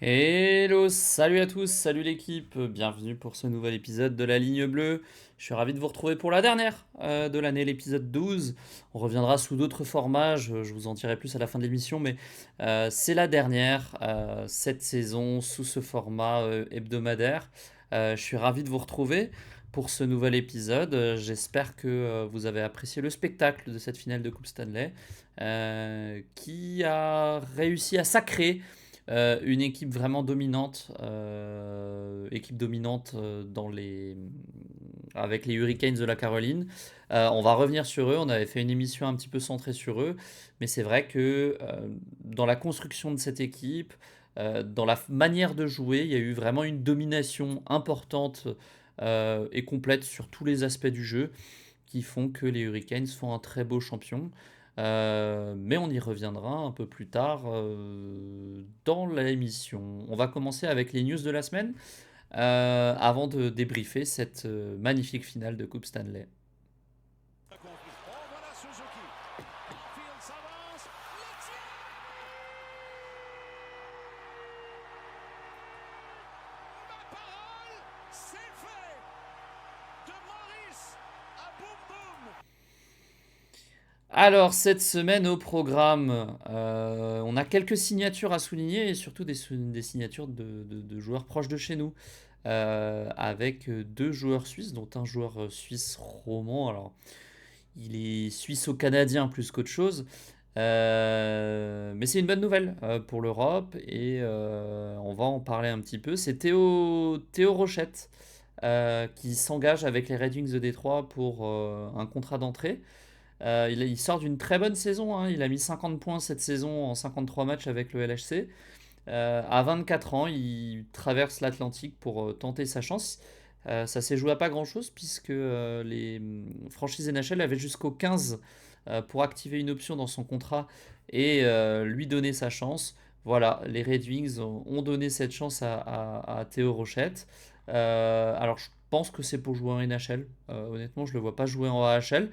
Hello, salut à tous, salut l'équipe, bienvenue pour ce nouvel épisode de la ligne bleue. Je suis ravi de vous retrouver pour la dernière de l'année, l'épisode 12. On reviendra sous d'autres formats, je vous en dirai plus à la fin de l'émission, mais c'est la dernière cette saison sous ce format hebdomadaire. Je suis ravi de vous retrouver pour ce nouvel épisode. J'espère que vous avez apprécié le spectacle de cette finale de Coupe Stanley qui a réussi à sacrer une équipe dominante avec les Hurricanes de la Caroline. On va revenir sur eux, on avait fait une émission un petit peu centrée sur eux, mais c'est vrai que dans la construction de cette équipe, dans la manière de jouer, il y a eu vraiment une domination importante et complète sur tous les aspects du jeu qui font que les Hurricanes font un très beau champion. Mais on y reviendra un peu plus tard dans l'émission. On va commencer avec les news de la semaine avant de débriefer cette magnifique finale de Coupe Stanley. Alors, cette semaine au programme, on a quelques signatures à souligner et surtout des signatures de joueurs proches de chez nous. Avec deux joueurs suisses, dont un joueur suisse roman. Alors, il est suisse-canadien plus qu'autre chose. Mais c'est une bonne nouvelle pour l'Europe et on va en parler un petit peu. C'est Théo Rochette qui s'engage avec les Red Wings de Détroit pour un contrat d'entrée. Il sort d'une très bonne saison, hein. Il a mis 50 points cette saison en 53 matchs avec le LHC. À 24 ans, il traverse l'Atlantique pour tenter sa chance. Ça s'est joué à pas grand-chose puisque les franchises NHL avaient jusqu'au 15 pour activer une option dans son contrat et lui donner sa chance. Voilà, les Red Wings ont donné cette chance à Théo Rochette. Alors je pense que c'est pour jouer en NHL. Honnêtement, je ne le vois pas jouer en AHL,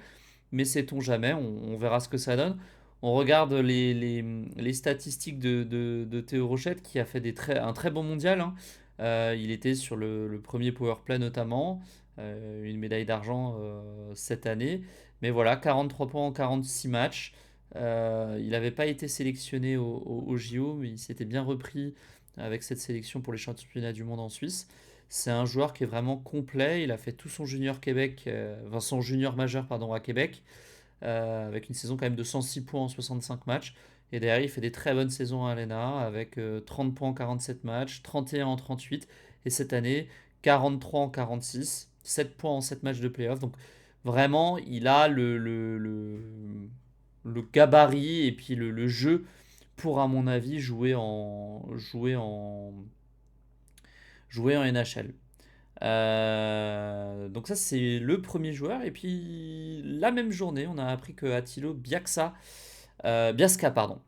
mais sait-on jamais, on verra ce que ça donne. On regarde les statistiques de Théo Rochette qui a fait un très bon mondial, hein. Il était sur le premier power play notamment, une médaille d'argent cette année. Mais voilà, 43 points en 46 matchs. Il n'avait pas été sélectionné au JO, mais il s'était bien repris avec cette sélection pour les championnats du monde en Suisse. C'est un joueur qui est vraiment complet. Il a fait tout son junior Québec, enfin son junior majeur pardon, à Québec, avec une saison quand même de 106 points en 65 matchs. Et derrière, il fait des très bonnes saisons à Arena avec 30 points en 47 matchs, 31 en 38. Et cette année, 43 en 46, 7 points en 7 matchs de playoff. Donc vraiment, il a le gabarit et puis le jeu pour, à mon avis, jouer en NHL. Donc ça c'est le premier joueur et puis la même journée on a appris que Attilo Biasca pardon,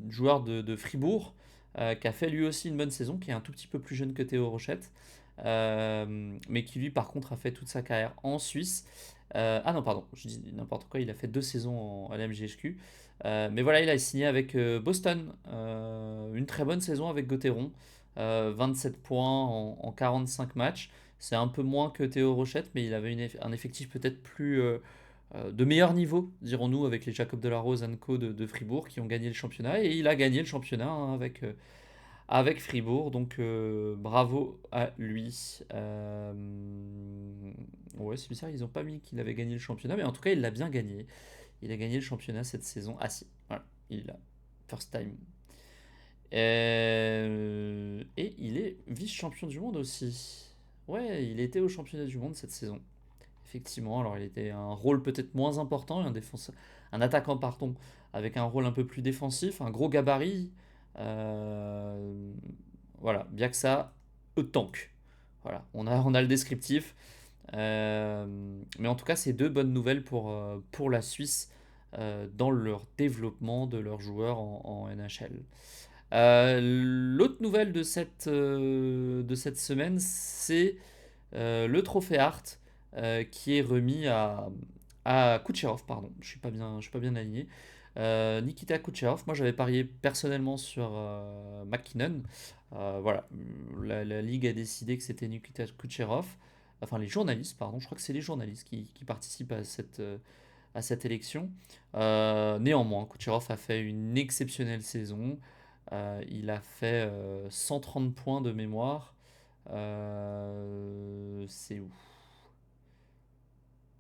joueur de Fribourg qui a fait lui aussi une bonne saison, qui est un tout petit peu plus jeune que Théo Rochette, mais qui lui par contre a fait toute sa carrière en Suisse. Ah non pardon, je dis n'importe quoi, il a fait 2 saisons à la MGHQ. Mais voilà, il a signé avec Boston, une très bonne saison avec Gauthieron. 27 points en 45 matchs. C'est un peu moins que Théo Rochette, mais il avait un effectif peut-être plus de meilleur niveau, dirons-nous, avec les Jacob Delarose Co de Fribourg qui ont gagné le championnat. Et il a gagné le championnat, hein, avec Fribourg, donc bravo à lui. Ouais, c'est bizarre, ils n'ont pas mis qu'il avait gagné le championnat, mais en tout cas, il l'a bien gagné. Il a gagné le championnat cette saison. Ah si, voilà, il l'a. First time. Et il est vice-champion du monde aussi. Ouais, il était au championnat du monde cette saison. Effectivement, alors il était un rôle peut-être moins important, un attaquant pardon, avec un rôle un peu plus défensif, un gros gabarit. Euh, voilà, bien que ça, tank. Voilà, on a le descriptif. Mais en tout cas, c'est deux bonnes nouvelles pour la Suisse dans leur développement de leurs joueurs en NHL. L'autre nouvelle de cette semaine, c'est le trophée Hart qui est remis à Kucherov, pardon, je suis pas bien aligné. Nikita Kucherov, moi j'avais parié personnellement sur McKinnon. Voilà, la ligue a décidé que c'était Nikita Kucherov. Enfin, les journalistes, pardon, je crois que c'est les journalistes qui participent à cette élection. Néanmoins, Kucherov a fait une exceptionnelle saison. Il a fait 130 points de mémoire. C'est où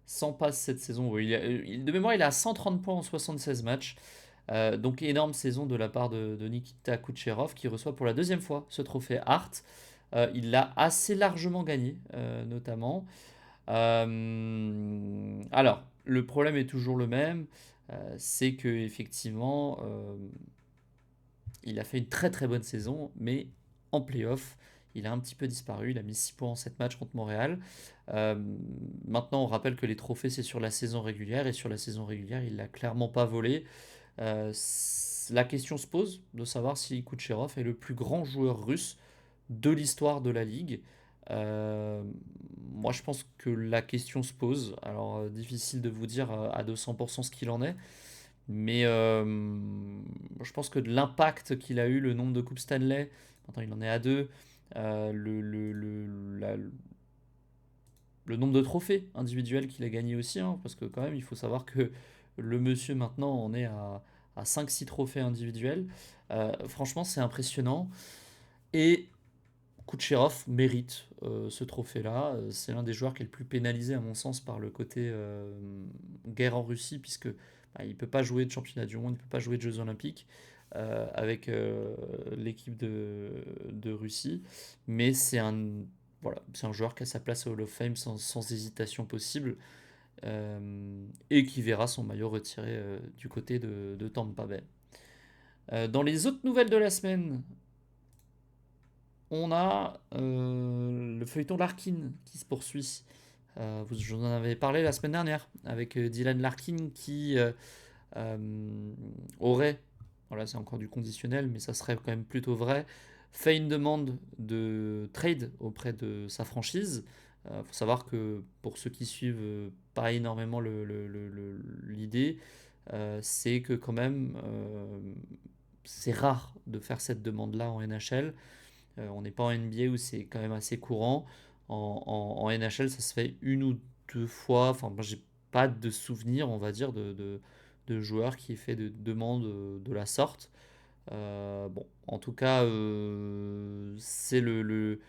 100 passes cette saison. Oui, de mémoire, il a 130 points en 76 matchs. Donc énorme saison de la part de Nikita Kucherov qui reçoit pour la deuxième fois ce trophée Hart. Il l'a assez largement gagné, notamment. Alors, le problème est toujours le même, c'est que effectivement, il a fait une très très bonne saison, mais en playoff, il a un petit peu disparu. Il a mis 6 points en 7 matchs contre Montréal. Euh, Maintenant, on rappelle que les trophées, c'est sur la saison régulière, et sur la saison régulière, il l'a clairement pas volé. La question se pose de savoir si Kucherov est le plus grand joueur russe de l'histoire de la Ligue. Euh, Moi, je pense que la question se pose. Alors, difficile de vous dire à 200% ce qu'il en est, mais je pense que de l'impact qu'il a eu, le nombre de Coupes Stanley, maintenant il en est à deux, le nombre de trophées individuels qu'il a gagné aussi, hein, parce que quand même, il faut savoir que le monsieur maintenant en est à 5-6 trophées individuels. Franchement, c'est impressionnant. Et Kucherov mérite ce trophée-là. C'est l'un des joueurs qui est le plus pénalisé, à mon sens, par le côté guerre en Russie, puisque il ne peut pas jouer de championnat du monde, il ne peut pas jouer de Jeux Olympiques avec l'équipe de Russie. Mais voilà, c'est un joueur qui a sa place au Hall of Fame sans hésitation possible et qui verra son maillot retiré du côté de Tampa Bay. Dans les autres nouvelles de la semaine, on a le feuilleton Larkin qui se poursuit. Je vous en avais parlé la semaine dernière avec Dylan Larkin qui aurait, voilà c'est encore du conditionnel mais ça serait quand même plutôt vrai, fait une demande de trade auprès de sa franchise. Il faut savoir que pour ceux qui suivent pas énormément l'idée, c'est que quand même c'est rare de faire cette demande-là en NHL. On n'est pas en NBA où c'est quand même assez courant. En NHL, ça se fait une ou deux fois. Enfin, moi, j'ai pas de souvenir, on va dire, de joueurs qui aient fait de demandes de la sorte. Bon, en tout cas, c'est le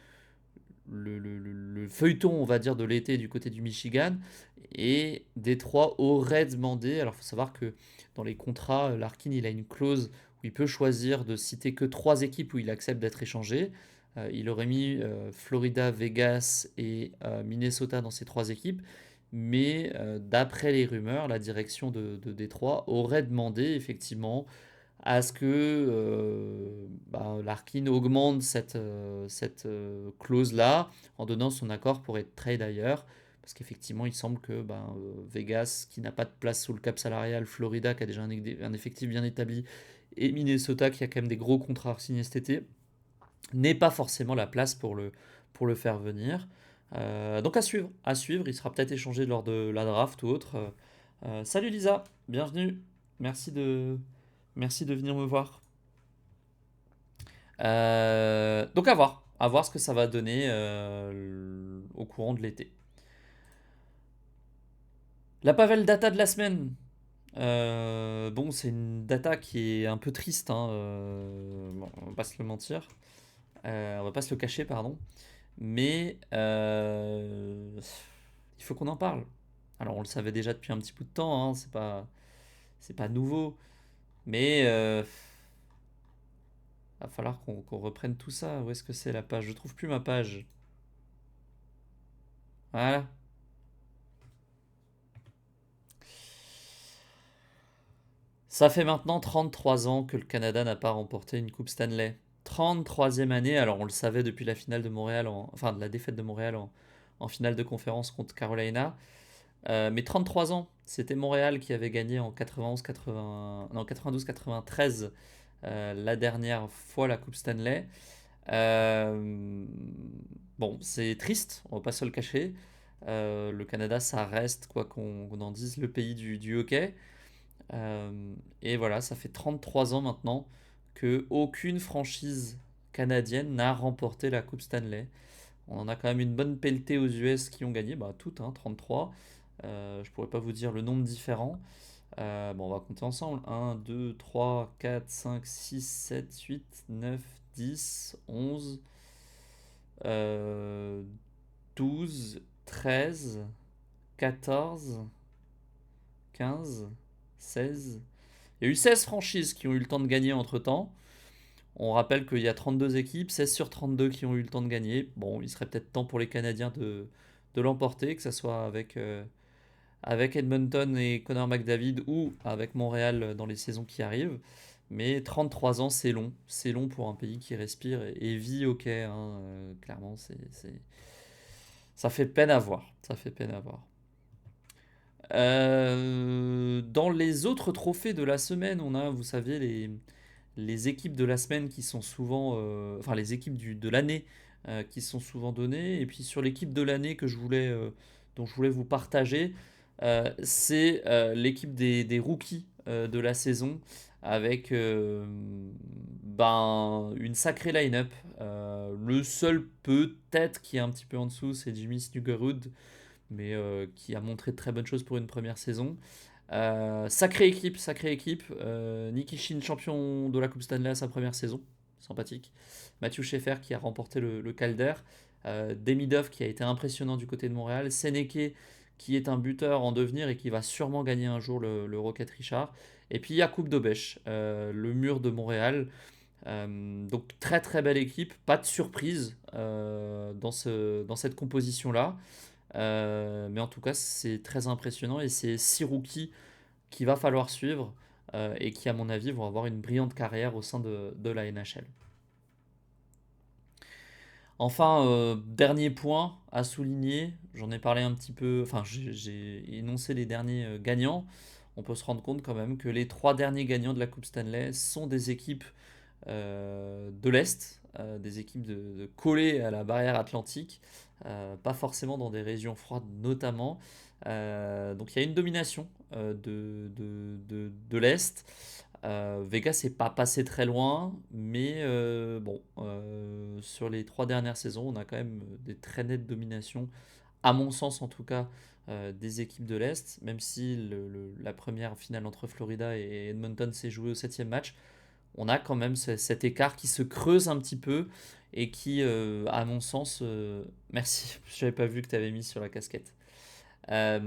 feuilleton, on va dire, de l'été du côté du Michigan. Et Détroit aurait demandé. Alors, il faut savoir que dans les contrats, Larkin, il a une clause où il peut choisir de citer que trois équipes où il accepte d'être échangé. Il aurait mis Florida, Vegas et Minnesota dans ces trois équipes. Mais d'après les rumeurs, la direction de Détroit aurait demandé effectivement à ce que Larkin augmente cette clause-là en donnant son accord pour être trade ailleurs. Parce qu'effectivement, il semble que Vegas, qui n'a pas de place sous le cap salarial, Florida, qui a déjà un effectif bien établi, et Minnesota, qui a quand même des gros contrats signés cet été, n'ait pas forcément la place pour le faire venir. Donc à suivre, il sera peut-être échangé lors de la draft ou autre. Salut Lisa, bienvenue. Merci de, merci de venir me voir. Donc à voir ce que ça va donner au courant de l'été. La Pavel Data de la semaine. Bon, c'est une data qui est un peu triste, hein, bon, on va pas se le mentir. On va pas se le cacher, pardon. Mais il faut qu'on en parle. Alors on le savait déjà depuis un petit bout de temps, hein, c'est pas nouveau. Mais va falloir qu'on reprenne tout ça. Où est-ce que c'est la page? Je trouve plus ma page. Voilà. Ça fait maintenant 33 ans que le Canada n'a pas remporté une Coupe Stanley. 33e année, alors on le savait depuis la finale de Montréal, enfin de la défaite de Montréal en finale de conférence contre Carolina. Mais 33 ans, c'était Montréal qui avait gagné en 92-93 la dernière fois la Coupe Stanley. Euh, bon, c'est triste, on va pas se le cacher. Le Canada, ça reste, quoi qu'on en dise, le pays du hockey. Et voilà, ça fait 33 ans maintenant que aucune franchise canadienne n'a remporté la Coupe Stanley. On en a quand même une bonne pelletée aux US qui ont gagné, bah toutes, hein, 33. Je pourrais pas vous dire le nombre différent. Bon, on va compter ensemble. 1, 2, 3, 4, 5, 6, 7, 8, 9, 10, 11, euh, 12, 13, 14, 15, 16. Il y a eu 16 franchises qui ont eu le temps de gagner entre-temps. On rappelle qu'il y a 32 équipes, 16 sur 32 qui ont eu le temps de gagner. Bon, il serait peut-être temps pour les Canadiens de l'emporter, que ce soit avec Edmonton et Connor McDavid ou avec Montréal dans les saisons qui arrivent. Mais 33 ans, c'est long. C'est long pour un pays qui respire et vit ok, hein, clairement, ça fait peine à voir. Ça fait peine à voir. Dans les autres trophées de la semaine, on a, vous savez, les équipes de la semaine qui sont souvent, enfin les équipes de l'année qui sont souvent données. Et puis sur l'équipe de l'année dont je voulais vous partager, c'est l'équipe des rookies de la saison avec une sacrée line-up. Le seul peut-être qui est un petit peu en dessous, c'est Jimmy Snuggerud, mais qui a montré de très bonnes choses pour une première saison. Sacrée équipe, sacrée équipe. Nicky Chin, champion de la Coupe Stanley à sa première saison, sympathique. Matthew Sheffer qui a remporté le Calder. Demidov qui a été impressionnant du côté de Montréal. Seneke qui est un buteur en devenir et qui va sûrement gagner un jour le Rocket Richard. Et puis Jakub Dobeš, le mur de Montréal. Donc très très belle équipe, pas de surprise dans cette composition-là. Mais en tout cas, c'est très impressionnant et c'est 6 rookies qu'il va falloir suivre et qui, à mon avis, vont avoir une brillante carrière au sein de la NHL. Enfin, dernier point à souligner, j'en ai parlé un petit peu, enfin j'ai énoncé les derniers gagnants. On peut se rendre compte quand même que les 3 derniers gagnants de la Coupe Stanley sont des équipes de l'Est, des équipes de collées à la barrière atlantique, pas forcément dans des régions froides notamment. Donc il y a une domination de l'Est. Vegas n'est pas passé très loin, mais bon, sur les 3 dernières saisons, on a quand même des très nettes dominations, à mon sens en tout cas, des équipes de l'Est, même si la première finale entre Florida et Edmonton s'est jouée au 7e match. On a quand même cet écart qui se creuse un petit peu et qui, à mon sens, merci, je n'avais pas vu que tu avais mis sur la casquette. Euh,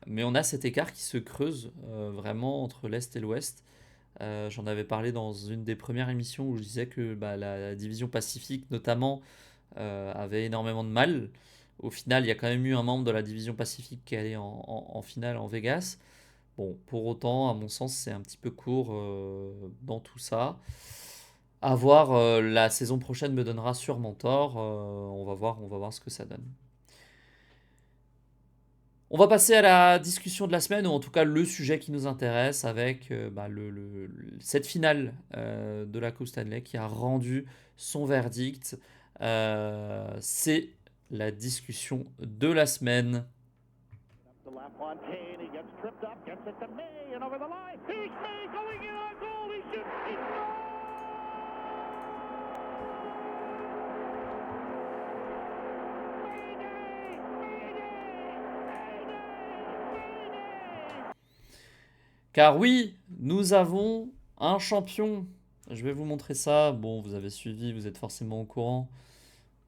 mais on a cet écart qui se creuse vraiment entre l'Est et l'Ouest. J'en avais parlé dans une des premières émissions où je disais que bah, la division Pacifique, notamment, avait énormément de mal. Au final, il y a quand même eu un membre de la division Pacifique qui est allé en finale en Vegas. Bon, pour autant, à mon sens, c'est un petit peu court dans tout ça. À voir, la saison prochaine me donnera sûrement tort. On va voir ce que ça donne. On va passer à la discussion de la semaine, ou en tout cas le sujet qui nous intéresse, avec bah, cette finale de la Coupe Stanley qui a rendu son verdict. C'est la discussion de la semaine. Car oui, nous avons un champion. Je vais vous montrer ça. Bon, vous avez suivi, vous êtes forcément au courant.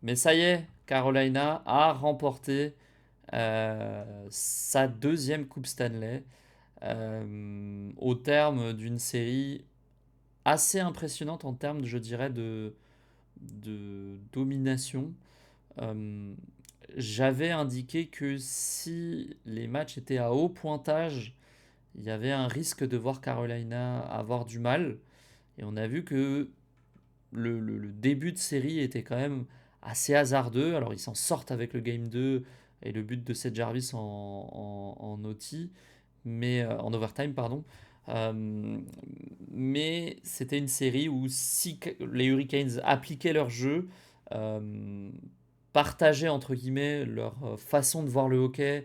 Mais ça y est, Carolina a remporté sa deuxième Coupe Stanley au terme d'une série assez impressionnante en termes, je dirais, de domination. Euh, J'avais indiqué que si les matchs étaient à haut pointage, il y avait un risque de voir Carolina avoir du mal. Et on a vu que le début de série était quand même assez hasardeux. Alors ils s'en sortent avec le game 2 et le but de Seth Jarvis en OT, mais en overtime, pardon. Euh, mais c'était une série où si les Hurricanes appliquaient leur jeu, euh, partageaient entre guillemets leur façon de voir le hockey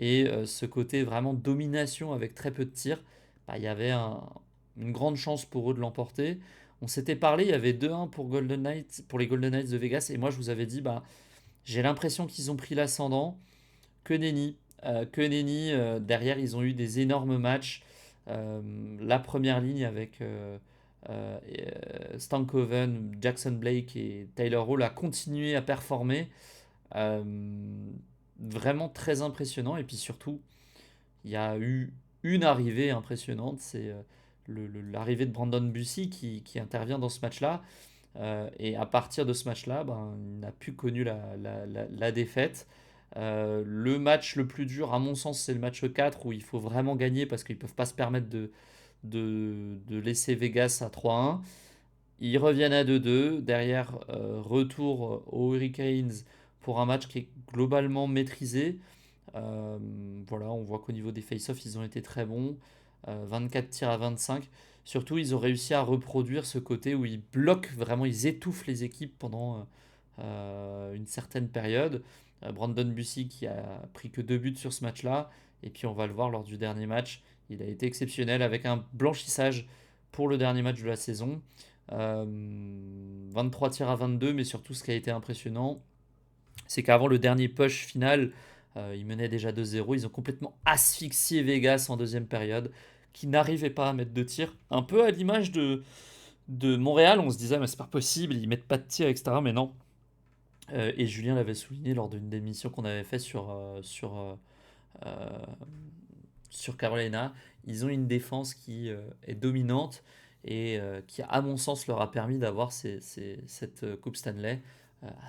et ce côté vraiment domination avec très peu de tirs, bah, il y avait une grande chance pour eux de l'emporter. On s'était parlé, il y avait 2-1 pour Golden Knights, pour les Golden Knights de Vegas, et moi je vous avais dit, bah, j'ai l'impression qu'ils ont pris l'ascendant. Que nenni. Que nenni. Derrière, ils ont eu des énormes matchs. La première ligne avec Stankoven, Jackson Blake et Tyler Hall a continué à performer. Euh, Vraiment très impressionnant. Et puis surtout, il y a eu une arrivée impressionnante. C'est l'arrivée de Brandon Bussi qui intervient dans ce match-là. Et à partir de ce match-là, ben, il n'a plus connu la défaite. Le match le plus dur, à mon sens, c'est le match 4 où il faut vraiment gagner parce qu'ils ne peuvent pas se permettre de laisser Vegas à 3-1. Ils reviennent à 2-2. Derrière, retour aux Hurricanes pour un match qui est globalement maîtrisé. Euh, voilà, on voit qu'au niveau des face-offs, ils ont été très bons. 24 tirs à 25. Surtout, ils ont réussi à reproduire ce côté où ils bloquent vraiment, ils étouffent les équipes pendant une certaine période. Brandon Bussi qui a pris que 2 buts sur ce match-là. Et puis on va le voir lors du dernier match. Il a été exceptionnel avec un blanchissage pour le dernier match de la saison. 23 tirs à 22, mais surtout ce qui a été impressionnant, c'est qu'avant le dernier push final, ils menaient déjà 2-0. Ils ont complètement asphyxié Vegas en deuxième période, qui n'arrivait pas à mettre de tir. Un peu à l'image de Montréal, on se disait, mais c'est pas possible, ils mettent pas de tir, etc. Mais non. Et Julien l'avait souligné lors d'une des missions qu'on avait fait euh, sur Carolina. Ils ont une défense qui est dominante et qui, à mon sens, leur a permis d'avoir cette Coupe Stanley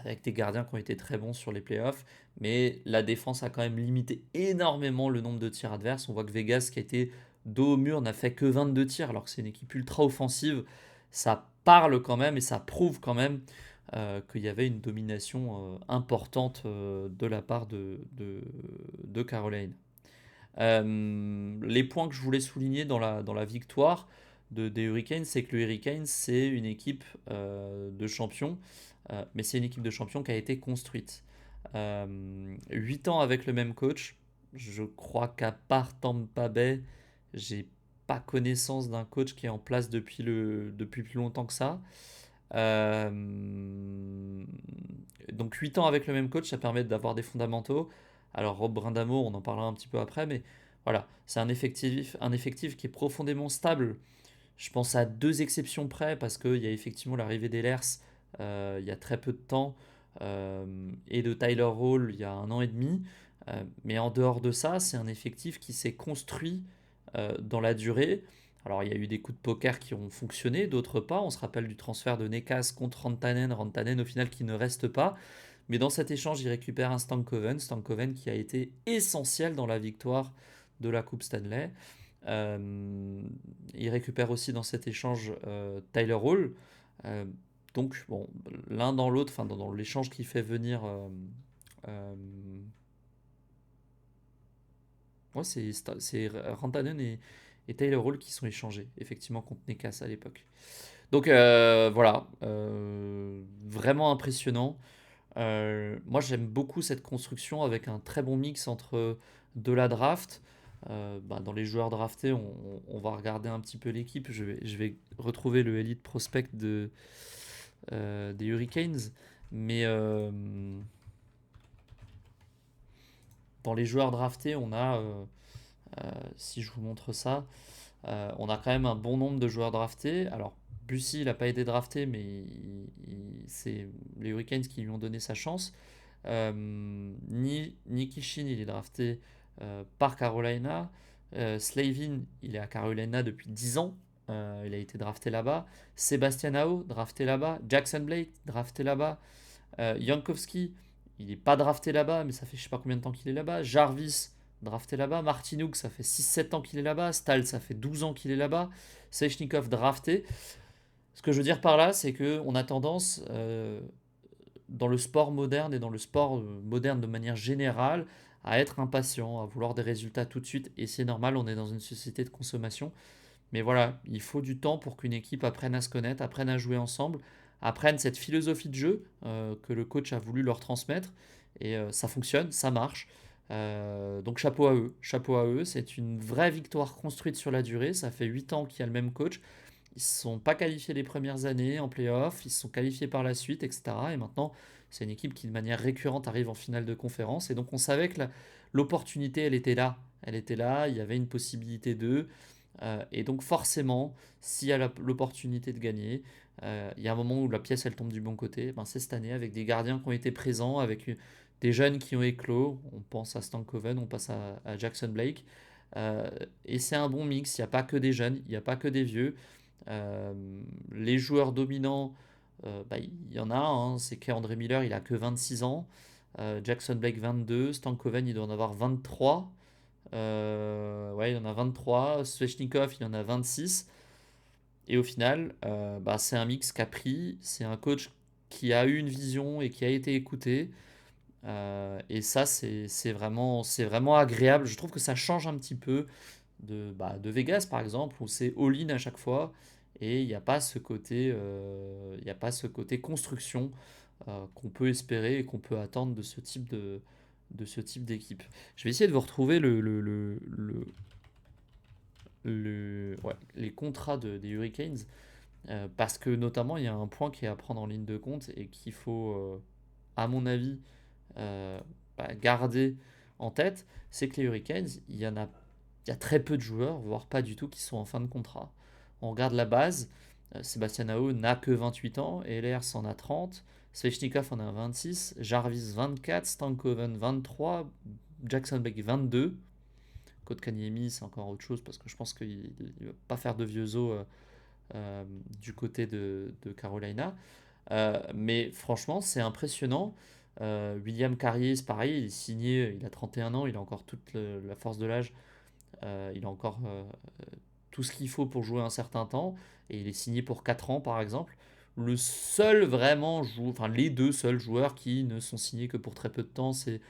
avec des gardiens qui ont été très bons sur les playoffs. Mais la défense a quand même limité énormément le nombre de tirs adverses. On voit que Vegas, qui a été dos au mur, n'a fait que 22 tirs alors que c'est une équipe ultra offensive. Ça parle quand même et ça prouve quand même qu'il y avait une domination importante de la part de Caroline. Les points que je voulais souligner dans la victoire des Hurricanes, c'est que le Hurricanes, c'est une équipe de champions, mais c'est une équipe de champions qui a été construite. 8 ans avec le même coach, je crois qu'à part Tampa Bay, j'ai pas connaissance d'un coach qui est en place depuis plus longtemps que ça. Euh, donc 8 ans avec le même coach, ça permet d'avoir des fondamentaux. Alors Rob Brind'Amour, on en parlera un petit peu après, mais voilà, c'est un effectif qui est profondément stable. Je pense à 2 exceptions près, parce qu'il y a effectivement l'arrivée d'Ehlers il y a très peu de temps, et de Tyler Hall il y a 1 an et demi. Mais en dehors de ça, c'est un effectif qui s'est construit dans la durée. Alors, il y a eu des coups de poker qui ont fonctionné, d'autres pas. On se rappelle du transfert de Nekas contre Rantanen. Rantanen, au final, qui ne reste pas. Mais dans cet échange, il récupère un Stankoven. Stankoven qui a été essentiel dans la victoire de la Coupe Stanley. Il récupère aussi dans cet échange Tyler Hall. Euh, donc, bon, l'un dans l'autre, enfin, dans l'échange qui fait venir. Euh, ouais, c'est Rantanen et Tyler Hall qui sont échangés, effectivement, contre Nekas à l'époque. Donc, voilà, vraiment impressionnant. Moi, j'aime beaucoup cette construction avec un très bon mix entre de la draft. Bah, dans les joueurs draftés, on va regarder un petit peu l'équipe. Je vais retrouver le Elite Prospect des Hurricanes. Mais dans les joueurs draftés, on a, si je vous montre ça, on a quand même un bon nombre de joueurs draftés. Alors, Bussi, il n'a pas été drafté, mais c'est les Hurricanes qui lui ont donné sa chance. Nikishin, il est drafté par Carolina. Slavin, il est à Carolina depuis 10 ans. Il a été drafté là-bas. Sébastien Aho, drafté là-bas. Jackson Blake, drafté là-bas. Jankowski, il n'est pas drafté là-bas, mais ça fait je sais pas combien de temps qu'il est là-bas. Jarvis, drafté là-bas. Martinook, ça fait 6-7 ans qu'il est là-bas. Stahl, ça fait 12 ans qu'il est là-bas. Sechnikov, drafté. Ce que je veux dire par là, c'est qu'on a tendance, dans le sport moderne et dans le sport moderne de manière générale, à être impatient, à vouloir des résultats tout de suite. Et c'est normal, on est dans une société de consommation. Mais voilà, il faut du temps pour qu'une équipe apprenne à se connaître, apprenne à jouer ensemble, apprenne cette philosophie de jeu que le coach a voulu leur transmettre. Et ça fonctionne, ça marche. Donc chapeau à eux, c'est une vraie victoire construite sur la durée, ça fait 8 ans qu'il y a le même coach, ils ne se sont pas qualifiés les premières années en playoff, ils se sont qualifiés par la suite, etc. Et maintenant, c'est une équipe qui de manière récurrente arrive en finale de conférence, et donc on savait que l'opportunité, elle était là, il y avait une possibilité d'eux, et donc forcément, s'il y a l'opportunité de gagner, il y a un moment où la pièce elle tombe du bon côté, ben c'est cette année avec des gardiens qui ont été présents, avec des jeunes qui ont éclos, on pense à Stankoven, on passe à Jackson Blake, euh, et c'est un bon mix, il n'y a pas que des jeunes, il n'y a pas que des vieux. Euh, les joueurs dominants, bah, il y en a, hein, c'est qu'André Miller, il a que 26 ans, Jackson Blake 22, Stankoven il doit en avoir 23, ouais, il en a 23, Svechnikov il en a 26. Et au final, bah, c'est un mix qui a pris, c'est un coach qui a eu une vision et qui a été écouté. Et ça, c'est vraiment agréable. Je trouve que ça change un petit peu de Vegas, par exemple, où c'est all-in à chaque fois. Et il n'y a pas ce côté, il y a pas ce côté construction qu'on peut espérer et qu'on peut attendre de ce type d'équipe. Je vais essayer de vous retrouver ouais, les contrats des Hurricanes. Parce que notamment, il y a un point qui est à prendre en ligne de compte et qu'il faut, à mon avis, euh, garder en tête, c'est que les Hurricanes, il y a très peu de joueurs, voire pas du tout, qui sont en fin de contrat. On regarde la base, Sébastien Aho n'a que 28 ans, Ehlers en a 30, Svechnikov en a 26, Jarvis 24, Stankoven 23, Jackson Beck 22. Kotkaniemi, c'est encore autre chose parce que je pense qu'il ne va pas faire de vieux os du côté de Carolina. Mais franchement, c'est impressionnant. William Carrier, c'est pareil, il est signé, il a 31 ans, il a encore toute la force de l'âge, il a encore tout ce qu'il faut pour jouer un certain temps, et il est signé pour 4 ans par exemple. Le seul vraiment enfin les deux seuls joueurs qui ne sont signés que pour très peu de temps, c'est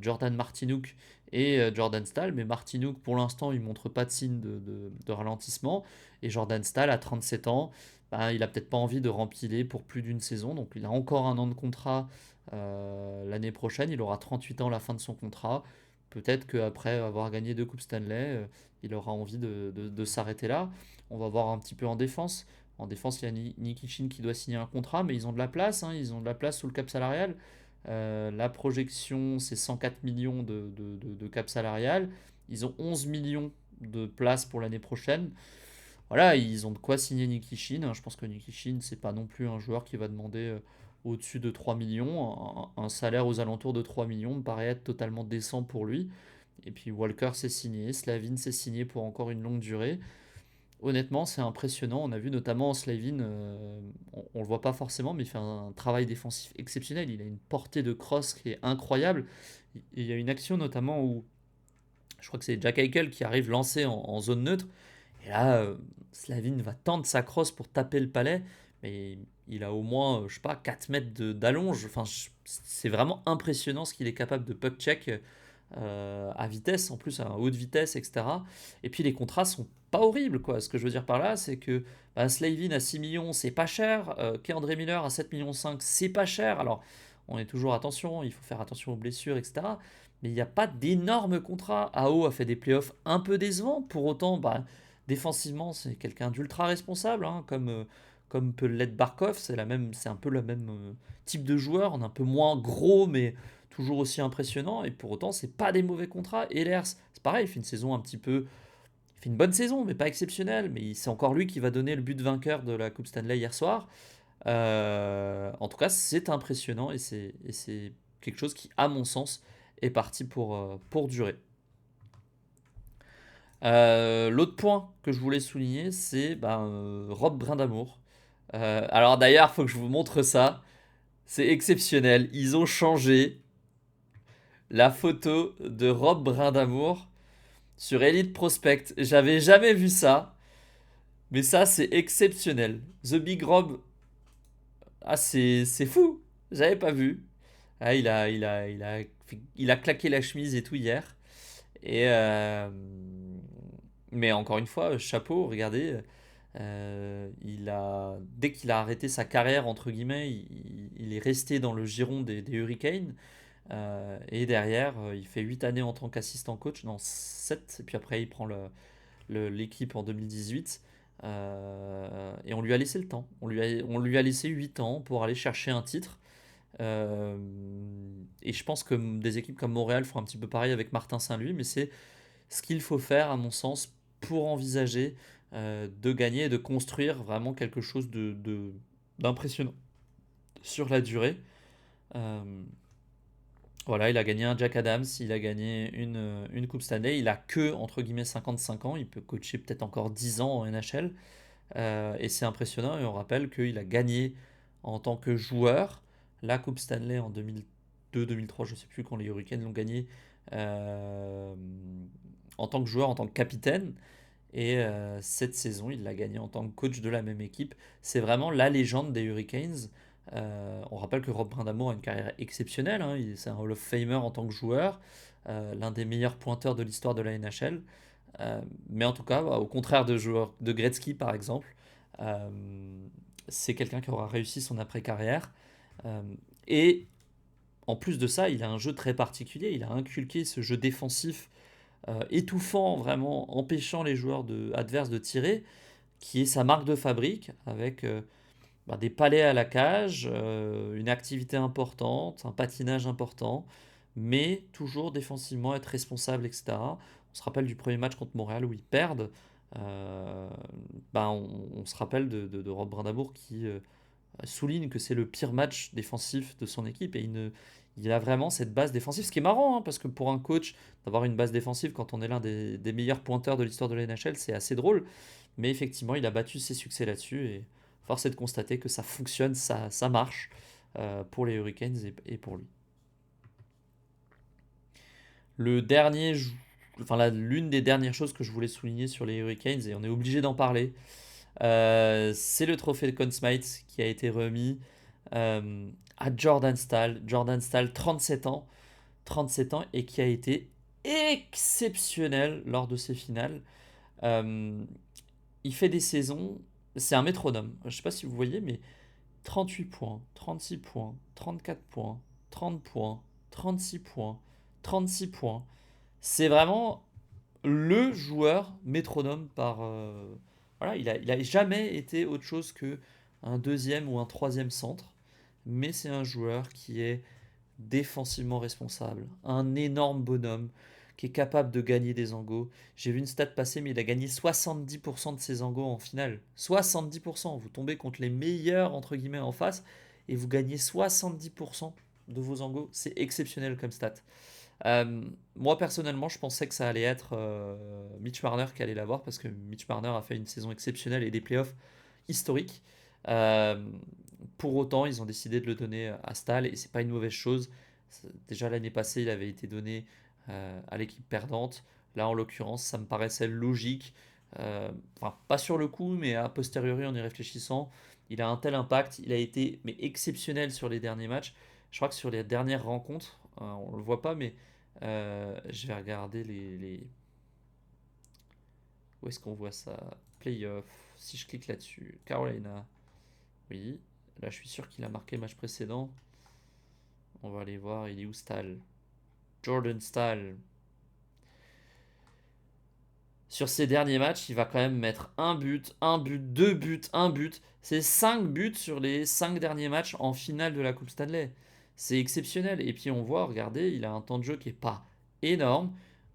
Jordan Martinook et Jordan Stahl. Mais Martinook, pour l'instant, il ne montre pas de signe de ralentissement. Et Jordan Stahl, à 37 ans, bah, il n'a peut-être pas envie de rempiler pour plus d'une saison. Donc il a encore un an de contrat l'année prochaine. Il aura 38 ans à la fin de son contrat. Peut-être qu'après avoir gagné 2 Coupes Stanley, il aura envie de s'arrêter là. On va voir un petit peu en défense. En défense, il y a Nikichin qui doit signer un contrat, mais ils ont de la place, hein, ils ont de la place sous le cap salarial. La projection, c'est 104 millions de cap salarial. Ils ont 11 millions de places pour l'année prochaine. Voilà, ils ont de quoi signer Nikishin. Je pense que Nikishin, c'est pas non plus un joueur qui va demander au-dessus de 3 millions. Un salaire aux alentours de 3 millions me paraît être totalement décent pour lui. Et puis Walker s'est signé, Slavin s'est signé pour encore une longue durée. Honnêtement, c'est impressionnant. On a vu notamment Slavin, on le voit pas forcément, mais il fait un travail défensif exceptionnel. Il a une portée de crosse qui est incroyable. Il y a une action notamment où je crois que c'est Jack Eichel qui arrive lancé en zone neutre. Et là, Slavin va tendre sa crosse pour taper le palet, mais il a au moins, je sais pas, 4 mètres d'allonge. Enfin, c'est vraiment impressionnant ce qu'il est capable de puck check à vitesse, en plus à haute vitesse, etc. Et puis les contrats sont pas horribles, quoi. Ce que je veux dire par là, c'est que bah, Slavin à 6 millions, c'est pas cher. André Miller à 7 millions 5, c'est pas cher. Alors, on est toujours attention, il faut faire attention aux blessures, etc. Mais il n'y a pas d'énormes contrats. AO a fait des playoffs un peu décevants. Pour autant, bah, défensivement, c'est quelqu'un d'ultra responsable, hein, comme peut l'être Barkov. C'est un peu le même type de joueur, on est un peu moins gros, mais toujours aussi impressionnant. Et pour autant, c'est pas des mauvais contrats. Ehlers, c'est pareil, il fait une saison un petit peu. Il fait une bonne saison, mais pas exceptionnelle. Mais c'est encore lui qui va donner le but vainqueur de la Coupe Stanley hier soir. En tout cas, c'est impressionnant et c'est quelque chose qui, à mon sens, est parti pour durer. L'autre point que je voulais souligner, c'est Rob Brindamour. Alors d'ailleurs, il faut que je vous montre ça. C'est exceptionnel. Ils ont changé la photo de Rob Brindamour sur Elite Prospect. J'avais jamais vu ça, mais ça c'est exceptionnel. The Big Rob, ah c'est fou. J'avais pas vu. Ah, il a claqué la chemise et tout hier. Et mais encore une fois, chapeau, regardez, dès qu'il a arrêté sa carrière, entre guillemets, il est resté dans le giron des Hurricanes. Et derrière, il fait 8 années en tant qu'assistant coach, non 7, et puis après il prend l'équipe en 2018. Et on lui a laissé le temps. On lui a laissé 8 ans pour aller chercher un titre. Euh, et je pense que des équipes comme Montréal font un petit peu pareil avec Martin Saint-Louis, mais c'est ce qu'il faut faire, à mon sens, pour envisager de gagner et de construire vraiment quelque chose d'impressionnant sur la durée. Euh, voilà, il a gagné un Jack Adams, il a gagné une Coupe Stanley, il a que, entre guillemets, 55 ans, il peut coacher peut-être encore 10 ans en NHL, et c'est impressionnant, et on rappelle qu'il a gagné en tant que joueur la Coupe Stanley en 2002-2003, je ne sais plus quand les Hurricanes l'ont gagné, euh, en tant que joueur, en tant que capitaine, et cette saison, il l'a gagné en tant que coach de la même équipe. C'est vraiment la légende des Hurricanes. On rappelle que Rob Brind'Amour a une carrière exceptionnelle, hein. C'est un Hall of Famer en tant que joueur, l'un des meilleurs pointeurs de l'histoire de la NHL. Mais en tout cas, au contraire de Gretzky par exemple, euh, c'est quelqu'un qui aura réussi son après-carrière. Euh, et en plus de ça, il a un jeu très particulier. Il a inculqué ce jeu défensif étouffant, vraiment empêchant les joueurs adverses de tirer, qui est sa marque de fabrique, avec des palets à la cage, une activité importante, un patinage important, mais toujours défensivement être responsable, etc. On se rappelle du premier match contre Montréal où ils perdent. euh, on se rappelle de Rob Brind'Amour qui souligne que c'est le pire match défensif de son équipe et il a vraiment cette base défensive. Ce qui est marrant, hein, parce que pour un coach, d'avoir une base défensive quand on est l'un des meilleurs pointeurs de l'histoire de la NHL, c'est assez drôle. Mais effectivement, il a battu ses succès là-dessus et force est de constater que ça fonctionne, ça marche pour les Hurricanes et pour lui. Le dernier, l'une des dernières choses que je voulais souligner sur les Hurricanes, et on est obligé d'en parler, c'est le trophée de Conn Smythe qui a été remis à Jordan Staal. Jordan Staal, 37 ans et qui a été exceptionnel lors de ses finales. Euh, il fait des saisons, c'est un métronome. Je ne sais pas si vous voyez, mais 38 points, 36 points, 34 points, 30 points, 36 points, 36 points. C'est vraiment le joueur métronome par. Voilà, il a jamais été autre chose que un deuxième ou un troisième centre, mais c'est un joueur qui est défensivement responsable, un énorme bonhomme qui est capable de gagner des angos. J'ai vu une stat passer, mais il a gagné 70% de ses angos en finale. 70%. Vous tombez contre les meilleurs, entre guillemets, en face, et vous gagnez 70% de vos angos. C'est exceptionnel comme stat. Moi personnellement, je pensais que ça allait être Mitch Marner qui allait l'avoir parce que Mitch Marner a fait une saison exceptionnelle et des playoffs historiques. Euh, pour autant, ils ont décidé de le donner à Stahl et c'est pas une mauvaise chose. Déjà l'année passée, il avait été donné à l'équipe perdante. Là, en l'occurrence, ça me paraissait logique. Enfin, pas sur le coup, mais a posteriori en y réfléchissant, il a un tel impact. Il a été mais exceptionnel sur les derniers matchs. Je crois que sur les dernières rencontres, on le voit pas, mais je vais regarder où est-ce qu'on voit ça? Playoff. Si je clique là-dessus. Carolina. Oui. Là, je suis sûr qu'il a marqué le match précédent. On va aller voir. Il est où Stahl? Jordan Stahl. Sur ses derniers matchs, il va quand même mettre un but, deux buts, un but. C'est 5 buts sur les 5 derniers matchs en finale de la Coupe Stanley. C'est exceptionnel. Et puis on voit, regardez, il a un temps de jeu qui est pas énorme,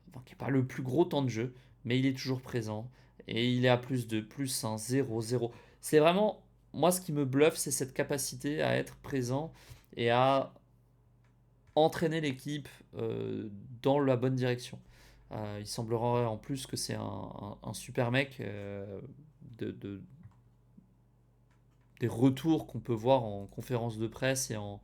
enfin, qui n'est pas le plus gros temps de jeu, mais il est toujours présent. Et il est à plus de plus 1, 0, 0. C'est vraiment, moi ce qui me bluffe, c'est cette capacité à être présent et à entraîner l'équipe dans la bonne direction. Il semblerait en plus que c'est un super mec de, de- des retours qu'on peut voir en conférence de presse et en-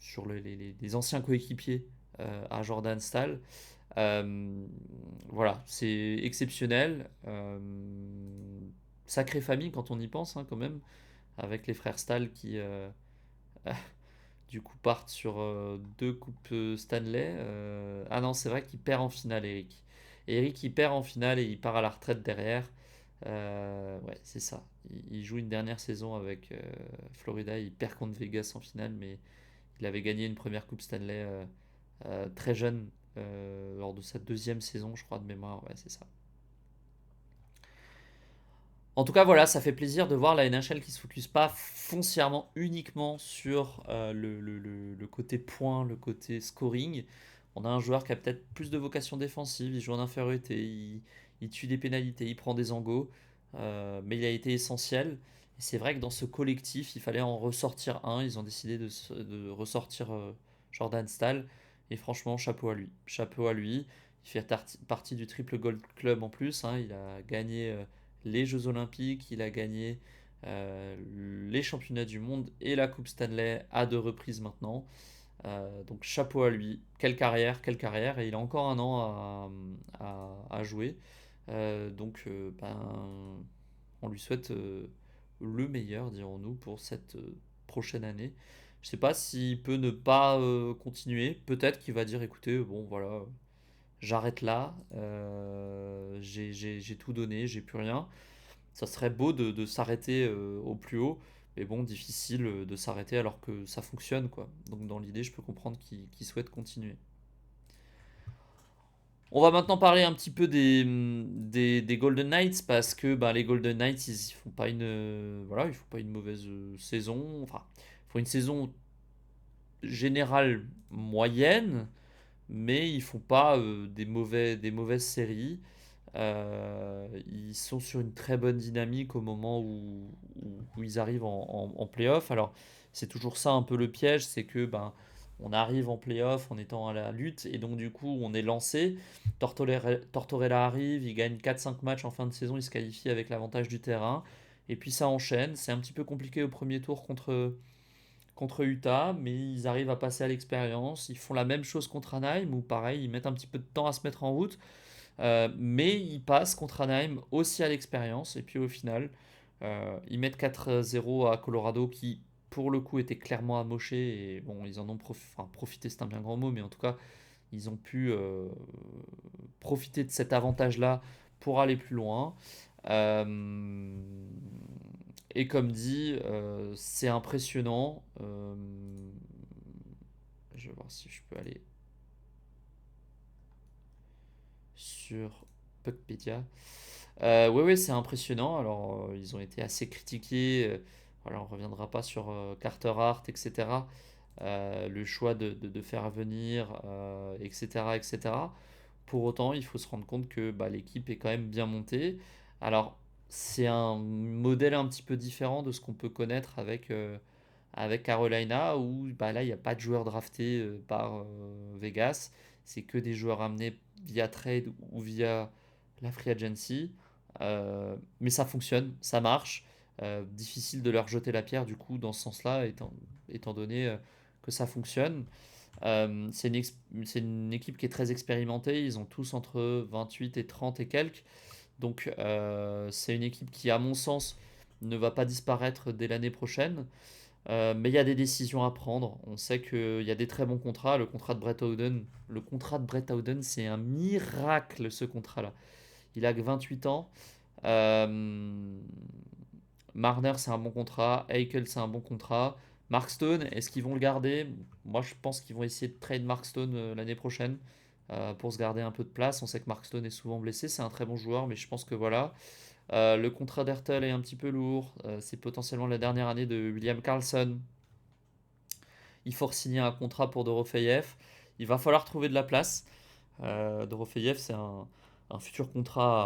sur les anciens coéquipiers à Jordan Stahl. Euh, voilà, c'est exceptionnel. Sacrée famille quand on y pense, hein, quand même, avec les frères Stahl qui du coup partent sur deux coupes Stanley. Ah non, c'est vrai qu'il perd en finale, Eric. Et Eric, il perd en finale et il part à la retraite derrière. Ouais, c'est ça. Il joue une dernière saison avec Florida, il perd contre Vegas en finale, mais Il avait gagné une première Coupe Stanley très jeune lors de sa deuxième saison, je crois, de mémoire. Ouais, c'est ça. En tout cas, voilà, ça fait plaisir de voir la NHL qui se focus pas foncièrement uniquement sur le côté point, le côté scoring. On a un joueur qui a peut-être plus de vocation défensive, il joue en infériorité, il tue des pénalités, il prend des angos, mais il a été essentiel. Et c'est vrai que dans ce collectif, il fallait en ressortir un. Ils ont décidé de ressortir Jordan Stahl. Et franchement, chapeau à lui. Chapeau à lui. Il fait partie du Triple Gold Club en plus, hein. Il a gagné les Jeux Olympiques, il a gagné les championnats du monde et la Coupe Stanley à 2 reprises maintenant. Donc chapeau à lui, quelle carrière, et il a encore un an à jouer. On lui souhaite le meilleur, dirons-nous, pour cette prochaine année. Je sais pas s'il peut ne pas continuer, peut-être qu'il va dire écoutez, bon voilà, j'arrête là, j'ai tout donné, j'ai plus rien. Ça serait beau de s'arrêter au plus haut, mais bon, difficile de s'arrêter alors que ça fonctionne, quoi. Donc dans l'idée, je peux comprendre qu'il souhaite continuer. On va maintenant parler un petit peu des Golden Knights parce que bah, les Golden Knights ils font pas voilà, ils font pas une mauvaise saison. Enfin, ils font une saison générale moyenne, mais ils font pas des mauvaises séries. Ils sont sur une très bonne dynamique au moment où ils arrivent en playoff. Alors, c'est toujours ça un peu le piège, c'est que ben, on arrive en playoff en étant à la lutte et donc du coup on est lancé. Tortorella arrive, il gagne 4-5 matchs en fin de saison, il se qualifie avec l'avantage du terrain. Et puis ça enchaîne. C'est un petit peu compliqué au premier tour contre Utah, mais ils arrivent à passer à l'expérience. Ils font la même chose contre Anaheim, où pareil, ils mettent un petit peu de temps à se mettre en route. Mais ils passent contre Anaheim aussi à l'expérience. Et puis au final, ils mettent 4-0 à Colorado qui, pour le coup, était clairement amoché. Et bon, ils en ont profité, c'est un bien grand mot, mais en tout cas, ils ont pu profiter de cet avantage-là pour aller plus loin. Euh, et comme dit, c'est impressionnant. Je vais voir si je peux aller sur Puckpedia. Oui, oui, c'est impressionnant. Alors, ils ont été assez critiqués. Voilà, on ne reviendra pas sur Carter Hart, etc. Le choix de faire venir, etc., etc. Pour autant, il faut se rendre compte que bah, l'équipe est quand même bien montée. Alors, c'est un modèle un petit peu différent de ce qu'on peut connaître avec Carolina, où bah, là, il n'y a pas de joueurs draftés par Vegas. C'est que des joueurs amenés via trade ou via la free agency. Mais ça fonctionne, ça marche. Difficile de leur jeter la pierre du coup dans ce sens-là, étant donné que ça fonctionne. C'est une équipe qui est très expérimentée. Ils ont tous entre 28 et 30 et quelques. Donc c'est une équipe qui, à mon sens, ne va pas disparaître dès l'année prochaine. Mais il y a des décisions à prendre. On sait qu'il y a des très bons contrats. Le contrat de Brett Howden, c'est un miracle ce contrat-là. Il a que 28 ans. Euh, Marner, c'est un bon contrat. Eichel, c'est un bon contrat. Mark Stone, est-ce qu'ils vont le garder? Moi, je pense qu'ils vont essayer de trade Mark Stone l'année prochaine pour se garder un peu de place. On sait que Mark Stone est souvent blessé. C'est un très bon joueur, mais je pense que voilà. Le contrat d'Hertel est un petit peu lourd. C'est potentiellement la dernière année de William Karlsson. Il faut signer un contrat pour Dorofeyev. Il va falloir trouver de la place. Dorofeyev, c'est un futur contrat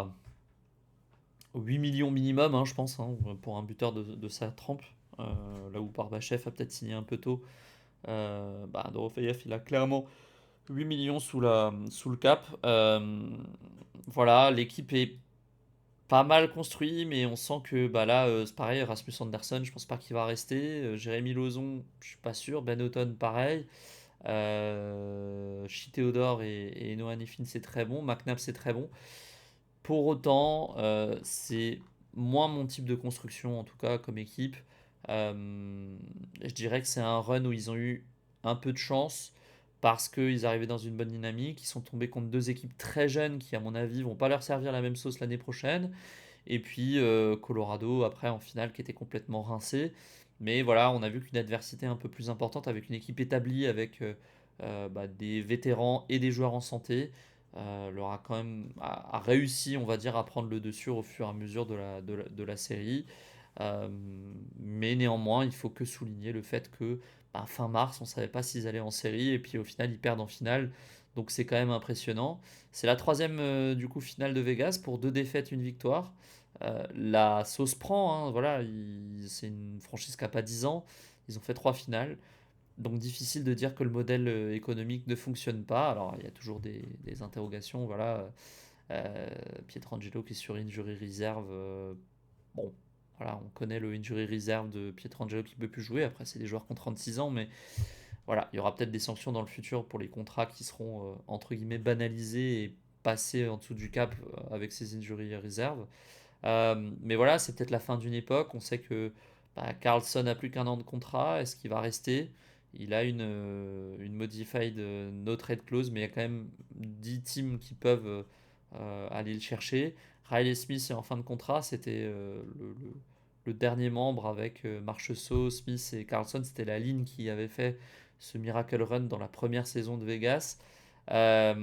à 8 millions minimum, hein, je pense, hein, pour un buteur de sa trempe. Là où Barbachev a peut-être signé un peu tôt. Dorofeyev, il a clairement 8 millions sous le cap. Voilà, l'équipe est pas mal construite, mais on sent que bah là, c'est pareil. Rasmus Anderson, je pense pas qu'il va rester. Jérémy Lauzon, je suis pas sûr. Ben Otton, pareil. Shea Theodore et Noah Neffin, c'est très bon. McNabb, c'est très bon. Pour autant, c'est moins mon type de construction, en tout cas comme équipe. Je dirais que c'est un run où ils ont eu un peu de chance parce qu'ils arrivaient dans une bonne dynamique. Ils sont tombés contre deux équipes très jeunes qui, à mon avis, vont pas leur servir la même sauce l'année prochaine. Et puis Colorado, après, en finale, qui était complètement rincé. Mais voilà, on a vu qu'une adversité un peu plus importante avec une équipe établie, avec des vétérans et des joueurs en santé, leur a quand même a réussi, on va dire, à prendre le dessus au fur et à mesure de la série. Euh, mais néanmoins, il faut que souligner le fait que fin mars, on ne savait pas s'ils allaient en série, et puis au final, ils perdent en finale. Donc c'est quand même impressionnant. C'est la troisième du coup finale de Vegas pour 2 défaites, une victoire. La sauce prend, hein, voilà, c'est une franchise qui n'a pas 10 ans. Ils ont fait 3 finales. Donc difficile de dire que le modèle économique ne fonctionne pas. Alors il y a toujours des interrogations. Voilà, Pietrangelo qui est sur injury reserve. Bon, voilà, on connaît le injury reserve de Pietrangelo qui ne peut plus jouer. Après, c'est des joueurs qui ont 36 ans, mais voilà, il y aura peut-être des sanctions dans le futur pour les contrats qui seront entre guillemets banalisés et passés en dessous du cap avec ces injury reserves. Mais voilà, c'est peut-être la fin d'une époque. On sait que Carlson n'a plus qu'1 an de contrat. Est-ce qu'il va rester? Il a une modified no trade clause, mais il y a quand même 10 teams qui peuvent aller le chercher. Riley Smith est en fin de contrat. C'était le dernier membre avec Marchessault, Smith et Carlson. C'était la ligne qui avait fait ce miracle run dans la première saison de Vegas. Euh,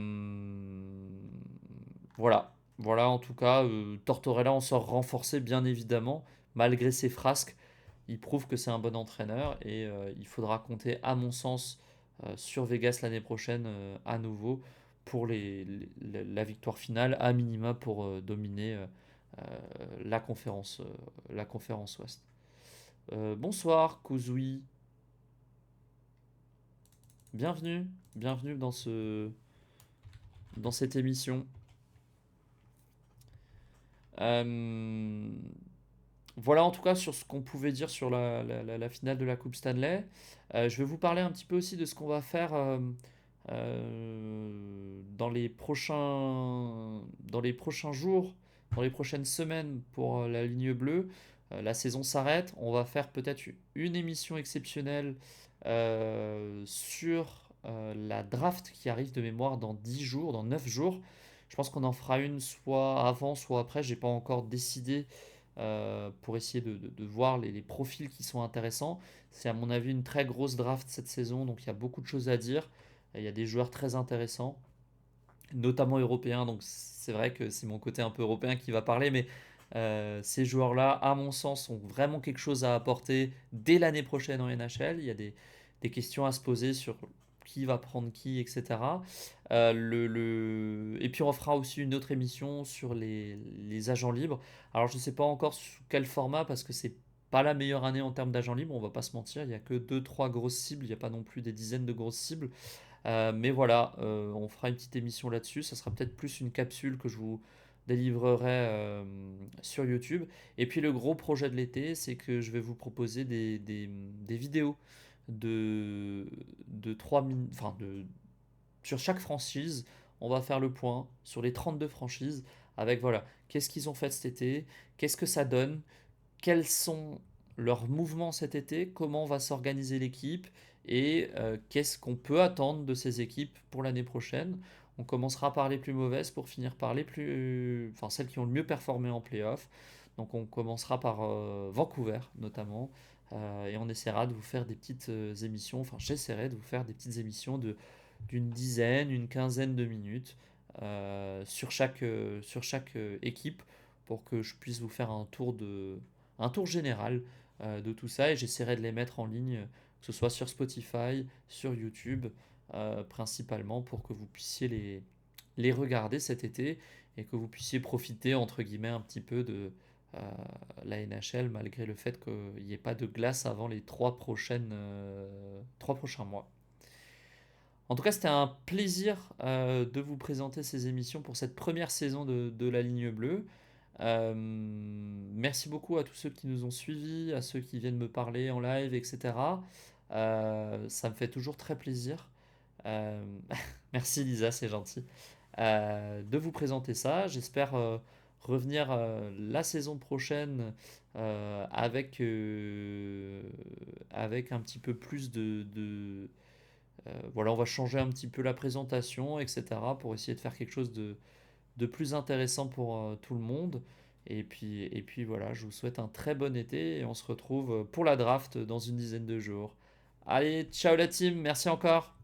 voilà, voilà, en tout cas, Tortorella en sort renforcé, bien évidemment, malgré ses frasques. Il prouve que c'est un bon entraîneur et il faudra compter, à mon sens, sur Vegas l'année prochaine à nouveau pour la victoire finale, à minima pour dominer euh, la conférence Ouest. Bonsoir, Kuzui. Bienvenue, bienvenue dans cette émission. Euh, Voilà en tout cas sur ce qu'on pouvait dire sur la finale de la Coupe Stanley. Je vais vous parler un petit peu aussi de ce qu'on va faire dans les prochains jours, dans les prochaines semaines pour la ligne bleue. La saison s'arrête. On va faire peut-être une émission exceptionnelle sur la draft qui arrive de mémoire dans 10 jours, dans 9 jours. Je pense qu'on en fera une soit avant, soit après. J'ai pas encore décidé pour essayer de voir les profils qui sont intéressants. C'est à mon avis une très grosse draft cette saison, donc il y a beaucoup de choses à dire. Il y a des joueurs très intéressants, notamment européens, donc c'est vrai que c'est mon côté un peu européen qui va parler, mais ces joueurs-là, à mon sens, ont vraiment quelque chose à apporter dès l'année prochaine en NHL. Il y a des questions à se poser sur qui va prendre qui, etc. Et puis on fera aussi une autre émission sur les agents libres. Alors je ne sais pas encore sous quel format parce que c'est pas la meilleure année en termes d'agents libres, on va pas se mentir, il n'y a que deux trois grosses cibles, il n'y a pas non plus des dizaines de grosses cibles. Mais voilà, on fera une petite émission là-dessus, ça sera peut-être plus une capsule que je vous délivrerai sur YouTube. Et puis le gros projet de l'été, c'est que je vais vous proposer des vidéos de 3 minutes, enfin sur chaque franchise, on va faire le point sur les 32 franchises avec voilà, qu'est-ce qu'ils ont fait cet été, qu'est-ce que ça donne, quels sont leurs mouvements cet été, comment va s'organiser l'équipe et qu'est-ce qu'on peut attendre de ces équipes pour l'année prochaine. On commencera par les plus mauvaises pour finir par enfin celles qui ont le mieux performé en playoff. Donc on commencera par Vancouver notamment. Et on essaiera de vous faire des petites émissions, enfin j'essaierai de vous faire des petites émissions d'une dizaine, une quinzaine de minutes sur chaque équipe pour que je puisse vous faire un tour général de tout ça et j'essaierai de les mettre en ligne, que ce soit sur Spotify, sur YouTube, principalement pour que vous puissiez les regarder cet été et que vous puissiez profiter, entre guillemets, un petit peu de euh, la NHL malgré le fait qu'il n'y ait pas de glace avant les 3 prochains mois. En tout cas, c'était un plaisir de vous présenter ces émissions pour cette première saison de la ligne bleue. Merci beaucoup à tous ceux qui nous ont suivis, à ceux qui viennent me parler en live, etc. Ça me fait toujours très plaisir. Euh, Merci Lisa, c'est gentil. De vous présenter ça. J'espère revenir la saison prochaine avec un petit peu plus voilà, on va changer un petit peu la présentation, etc. pour essayer de faire quelque chose de plus intéressant pour tout le monde. Et puis voilà, je vous souhaite un très bon été et on se retrouve pour la draft dans une dizaine de jours. Allez, ciao la team, merci encore.